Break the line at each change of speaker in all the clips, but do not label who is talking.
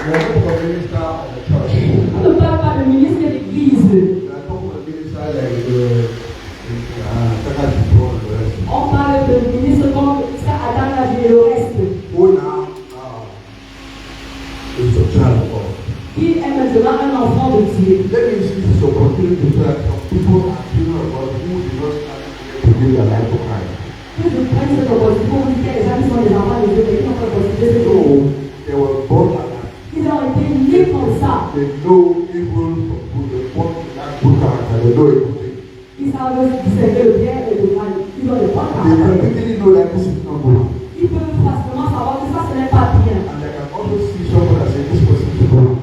On ne parle pas de ministre de l'église. On parle de ministre comme ça Adam l'a dit et le reste. Qui est maintenant un enfant de Dieu.
Let me see this opportunity to tell some people are children of God who do not stand to give their life to Christ.
Que je prenne cette opportunité pour vous dire que les gens qui sont des enfants de Dieu, mais qui n'ont pas l'opportunité de
So they were born like that.
Ils ont été nés comme ça.
They know evil from good. They born with that good character. They know everything.
Ils savent discerner le bien et le mal. Ils ont le bon
They can
caractère.
quickly know that this is not good.
Ils peuvent facilement savoir que ça, ce n'est pas bien.
And they can also see someone and say, this person is good.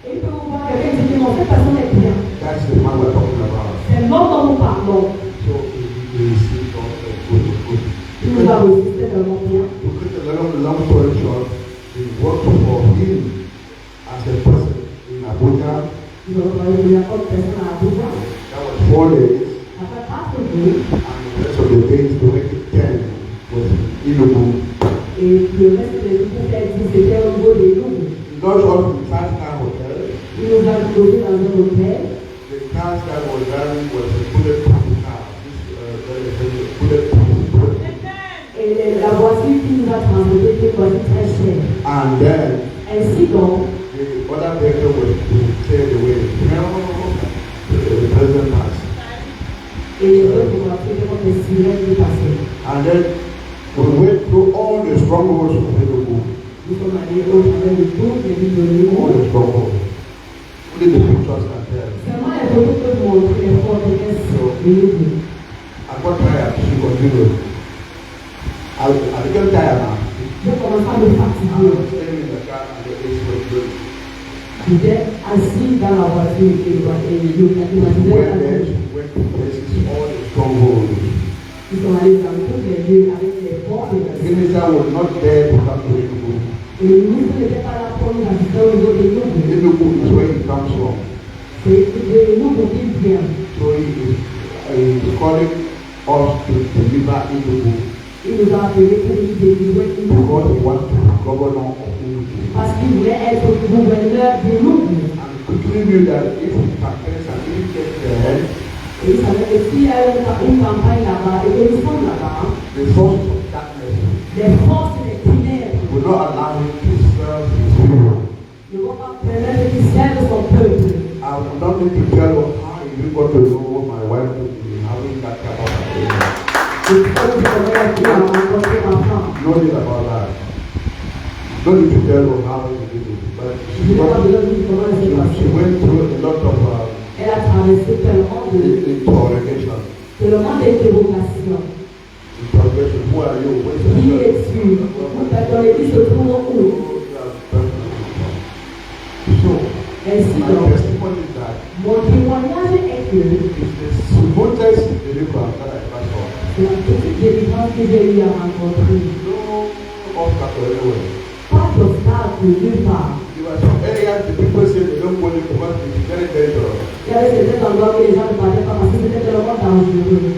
Et ils peuvent voir quelqu'un qui dit, non, cette personne est bien.
That's the man we're talking about.
C'est l'homme dont nous parlons.
So they see God as good is good.
Il nous a aussi tellement bien.
To cut the long story short, they worked for him as a person in Abuja.
Ils ont travaillé pour une personne à Abuja.
That was 4 days.
Après 4 jours.
And the rest of the days to make it 10 was Inugu.
Et le reste des jours pour faire 10, c'était au niveau des loups.
He got us in 5-star hotel.
Il nous a posé dans un hôtel.
The car that was driving was a bulletproof car. This bulletproof.
Et la voiture qui nous a transporté était une voiture très chère.
And then
Ainsi donc,
the other vehicle was to clear the way. The president passed.
et les autres voitures étaient des sirènes qui passaient.
And then we went through all the strongholds of Enugu.
Nous sommes allés au travers de toutes les villes de l'île.
All the strongholds. Only the pictures can tell.
Seulement les photos peuvent montrer les forteresses de l'île.
I got tired. She continued. I became tired now.
Je commençais à me
I
fatiguer.
was staying in the car and the AC was blowing.
J'étais assis dans la voiture et le
Went there, went to places, all the strongholds.
Ils sont allés dans tous les lieux avec les forteresses.
The minister was not there to come to Enugu.
Et le ministre n'était pas là pour nous assister au niveau des loups.
Enugu is where he comes from.
C'est de loups pour qu'il vient.
So he is calling us to deliver Enugu
Il nous a appelés pour nous délivrer une
because he wants to be governor of Enugu.
parce qu'il voulait être gouverneur des loups.
And quickly knew that if he campaigns and if he gets there,
Et il savait que s'il y a une campagne là-bas et que nous sommes là-bas,
the forces of darkness
les forces des ténèbres
will not allow him to serve his people.
ne vont pas permettre qu'il serve son peuple.
I will not need to tell you how you got to know my wife to be having that kind of a
Et comme je connais Dieu à rencontrer ma femme,
no need about that. No need to tell you how you did it. But
je n'ai pas besoin de dire comment elle s'est
she
passée.
went through a lot of
Elle a traversé tellement
interrogation.
tellement d'interrogations.
Interrogation. Who are you? Where's the
Qui es-tu? Dans l'église se trouve où?
So,
Ainsi
my
donc,
testimony is that
mon témoignage est que
it's the smoothest deliverance that I ever saw.
c'est la petite délivrance que j'ai eu à rencontrer.
No obstacle anywhere.
Pas d'obstacle nulle part.
There were some areas the people say they don't go there because it is very dangerous.
Il y avait certains endroits où les gens ne parlaient pas parce que c'était tellement dangereux.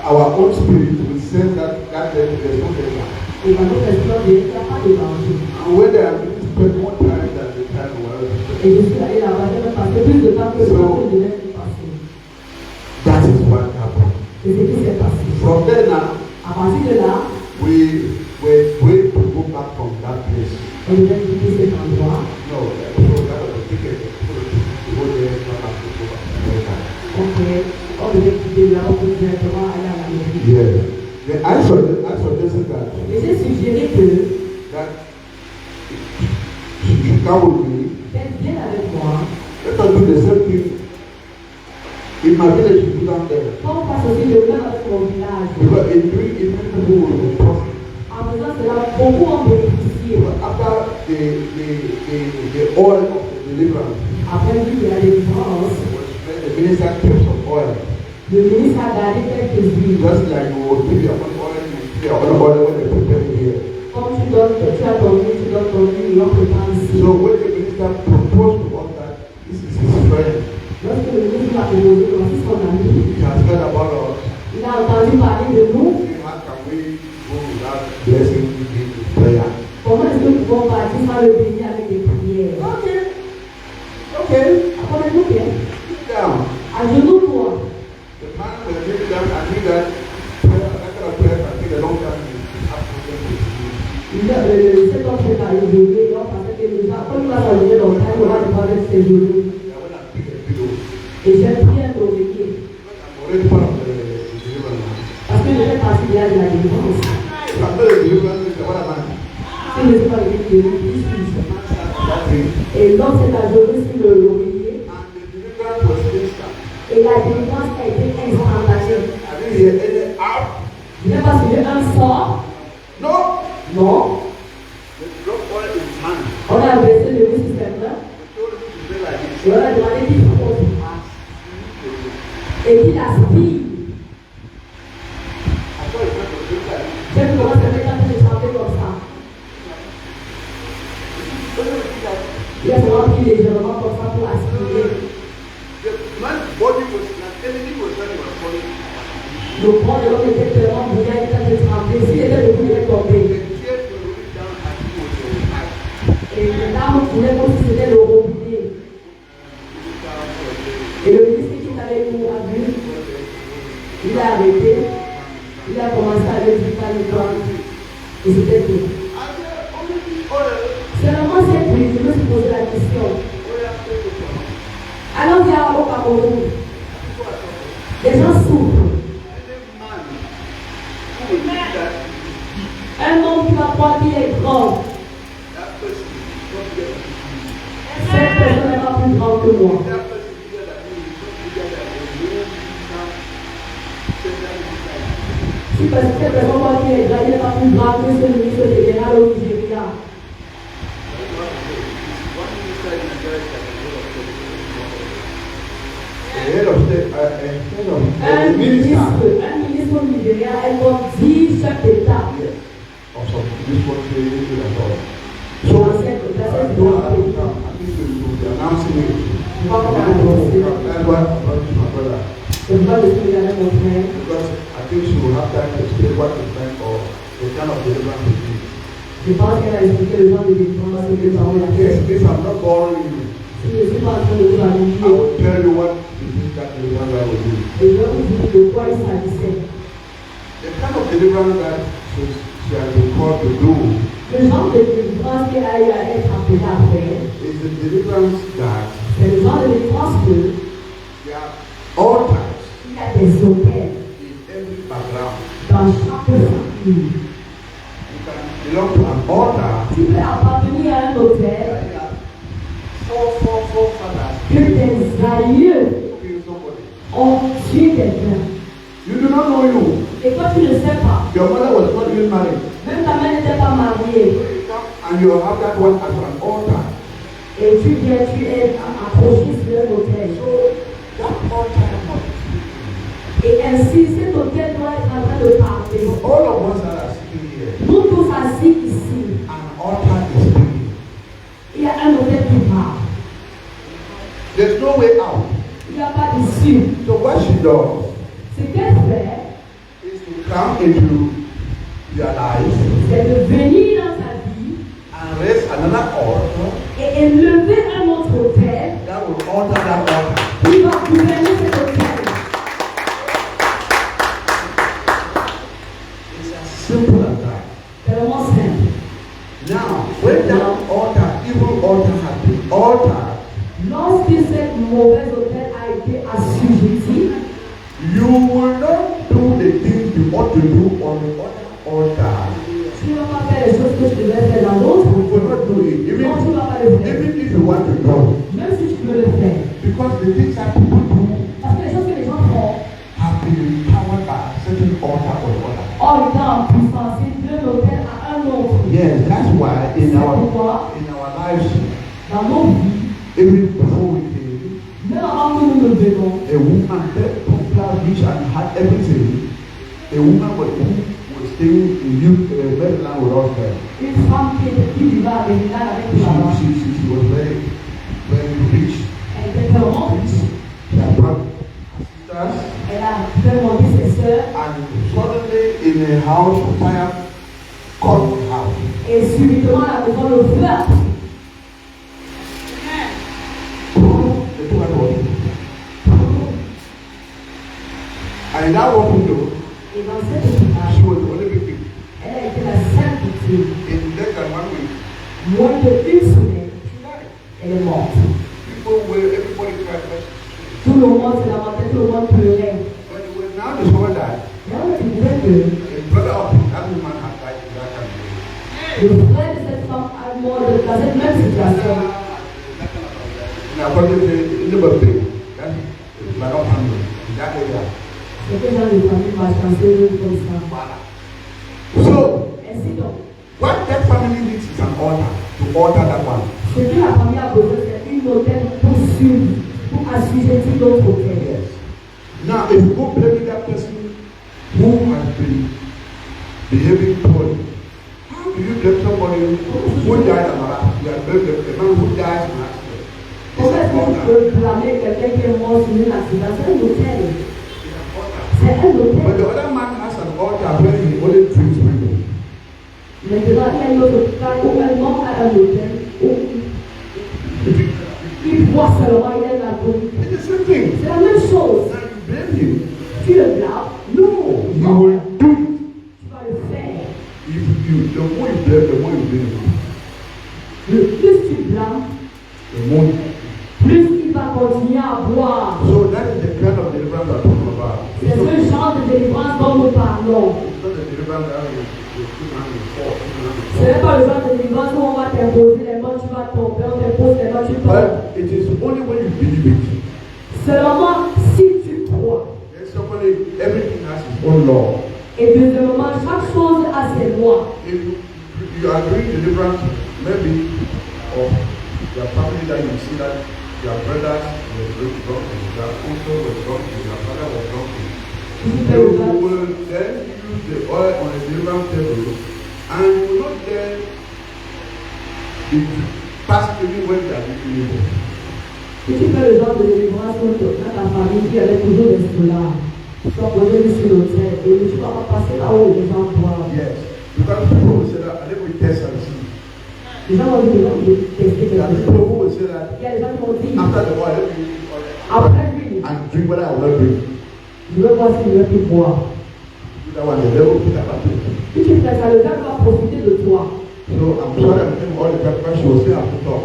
Our own spirit will sense that there is no danger.
Et dans notre esprit, il n'y a pas de danger.
And when they are going to spend more time than the time well,
Et je suis allé là-bas, j'ai passé plus de temps que le temps que je devais y passer.
that is what happened.
C'est ce qui s'est passé.
From there now,
À partir de là,
we were going to go back from that place.
on devait quitter cet endroit.
No, so that was the ticket to go there, not have to go back to America.
Donc, on devait quitter là, on devait directement aller à l'Amérique.
Yes. Then I suggested that
Et j'ai suggéré que
she should come with me.
qu'elle vienne avec moi.
Let us do the same thing. In my village, you do down there.
Qu'on fasse aussi le même avec mon village.
Because in doing it, many people will profit.
En faisant cela, beaucoup ont bénéficié.
But after the oil of the deliverance,
Après lui, il y a des différences.
when the minister kept some oil,
Le ministre a gardé quelques huiles.
just like you will give your own oil, you give your own oil when they prepare it here.
Comme tu donnes ton huile, tu donnes ton huile, on prépare ici.
So when the minister proposed to us that this is his friend,
Lorsque le ministre m'a proposé, voici son ami,
he has heard about us,
il a entendu parler de nous.
how can we go without blessing him with prayer?
Comment est-ce que nous pouvons partir sans le bénir avec des prières? c'est joli.
I went and picked a pillow.
Et j'ai pris un oreiller.
I'm already part of the deliverance now.
Parce que je fais partie de la délivrance.
If I'm not a deliverance, what am I?
Si je suis pas avec Dieu, qui suis-je?
That thing.
Et l'homme s'est ajourné sur l'oreiller.
And the deliverance was instant.
Et la délivrance a été instantanée.
I didn't hear any out.
Je n'ai pas suivi un sort.
No.
Non.
They dropped oil in his hand.
On a versé le système là.
They told him to pray like this.
Et on a demandé qu'il faut. Et qu'il aspire.
I thought it was like this.
J'ai commencé à mettre en train de chanter comme ça. Il a seulement pris légèrement comme ça pour aspirer.
The man's body was like anything was when he was falling.
Le corps de l'homme était tellement bouillant, il était en train de trembler. S'il était debout, il était tombé.
The tears were rolling down as he was alive.
Et les larmes coulaient comme si c'était le robinet. Et le ministre qui est avec nous a vu. Il a arrêté. Il a commencé à le dire par le corps. Et c'était tout. Seulement cette nuit, je me suis posé la question. Alors viens au Cameroun. Les gens souffrent. Un homme qui va croire qu'il est grand. Cette personne n'est pas plus grande que moi. Si parce que cette personne croit qu'il est grand, il n'est pas plus grand que ce ministre général au Nigeria. Un ministre au Nigeria est comme 10 chefs d'État. Je pense qu'elle a expliqué le genre de défense que nous avons la tête.
If I'm not boring you,
Si je ne suis pas en train de vous
I
amuser,
will tell you what you think that deliverance will do.
je vais vous dire de quoi il s'agissait.
The kind of deliverance that she has been called to do
Le genre de délivrance qu'elle a eu à être appelée à faire,
is the deliverance that
c'est le genre de délivrance que
there are altars
il y a des hôtels
in every background.
dans chaque famille.
You can belong to an altar
Tu peux appartenir à un hôtel
that there are four fathers
que tes aïeux
kill somebody.
ont tué quelqu'un.
You do not know you.
Et toi, tu ne sais pas.
Your mother was not even married.
Même ta mère n'était pas mariée.
So you come and you have that one as an altar.
Et tu viens, tu es accroché sur un hôtel.
So that altar
Et ainsi, cet hôtel doit être en train de parler.
all of us that are sitting here,
Nous tous assis ici,
an altar is speaking.
il y a un hôtel qui parle.
There's no way out.
Il n'y a pas d'issue.
So what she does
Ce qu'elle fait,
is to come into their lives
c'est de venir dans sa vie
and raise another altar
et élever un autre hôtel
that will alter that altar.
qui va gouverner cet hôtel.
It's as simple as that.
C'est vraiment simple.
Now, when that altar, evil altar has been altered,
Lorsque cette mauvaise hôtel a été assujettie,
you will not do the things you ought to do on the other altar.
tu ne vas pas faire les choses que tu devais faire dans l'autre.
You will not do it.
Non, tu ne vas pas le faire.
Even if you want to do.
Même si tu peux le faire.
Because the things that people do
Parce que les choses que les gens font,
have been empowered by a certain altar or the other.
ont été en puissance d'un hôtel à un autre.
Yes, that's why in
C'est
our
pourquoi,
lives,
dans nos vies,
even before we came,
même avant que nous ne venons,
a woman that popular rich and had everything, a woman was staying in Maryland with us there.
une femme qui vivait à Maryland avec tout l'argent,
She was very, very rich.
elle était vraiment riche.
She had brought her sisters,
Elle a fait monter ses sœurs
and suddenly in a house, fire caught the house.
et subitement la maison le feu a pris.
They took her to hospital. And in that hospital,
Et dans cet hôpital,
she was the only victim.
elle a été la seule victime.
In less than 1 week,
Moins d'une semaine,
she died.
elle est morte. tout le monde pleurait.
But we now discover that
Et on a découvert que
a brother of that woman had died in that country.
le frère de cette femme a mort dans cette même situation.
And according to the birthday, that is my own family in that area.
C'est que genre de famille m'a chancé comme ça.
So,
Ainsi donc,
what that family needs is an altar to alter that one.
ce que la famille a besoin, c'est une autel pour suivre, pour assujettir l'autre autel.
Yes. Now, if you go blaming that person who has been behaving poorly, how do you blame somebody who died in an accident? You are blaming the man who died in an accident.
Comment est-ce qu'on peut blâmer quelqu'un qui est mort sur un accident? C'est un hôtel. C'est un
But
hôtel.
the other man has an altar where he only drinks people.
Maintenant, il y a une autre cas où un homme a un hôtel où il boit seulement, il est l'alcoolique.
It's the same thing.
C'est la même chose.
Now you blame him.
Tu le blâmes,
No, you will do it.
tu vas le faire.
If you, the more you blame, the more you blame him.
Plus tu blâmes,
The more.
plus il va continuer à boire.
So that is the kind of deliverance we're talking about.
C'est ce genre de délivrance dont nous parlons.
It's not the deliverance that you put hand in four.
Ce n'est pas le genre de délivrance où on va t'imposer les mains, tu vas tomber, on t'impose les mains, tu tombes.
But it is only when you believe it.
Seulement si tu crois.
There's somebody, everything has its own law.
Et deuxièmement, chaque chose a ses lois.
If you are doing deliverance, maybe of your family that you see that your brothers were drunk, your uncle was drunk, your father was drunk. They will then use the oil on the deliverance table and you will not then be passed even when they are doing evil.
Si tu fais le genre de délivrance dans ta famille qui avait toujours des soulards, tu vas poser lui sur l'autel et tu vas pas passer là où les gens boivent.
Yes, because people will say that, and they will test and see.
Les gens vont dire que tester
There are
quelque
people
chose.
who will say that
Il y a des gens qui vont dire,
after the oil, let me use oil
après lui,
and drink what I will not drink.
je veux voir s'il veut plus boire.
That one, the devil put that back.
Si tu fais ça, le gars va profiter de toi.
So I'm sorry I'm saying all the time because she will say I have to talk.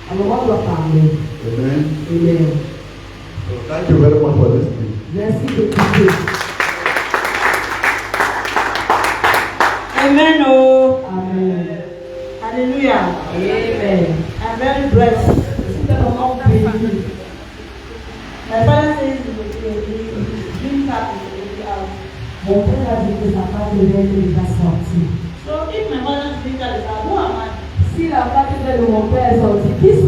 À un moment, tu vas parler.
Amen.
Amen.
So thank you very much for listening.
Merci d'écouter.
Amen. Oh.
Amen.
Hallelujah.
Amen.
I'm very blessed.
Si tu as vraiment béni,
My father says the dream tap is already out.
mon père a dit que sa part de l'aide est déjà sortie.
So if my mother's dream tap is out, who am I?
Si la part de mon père est sortie, qui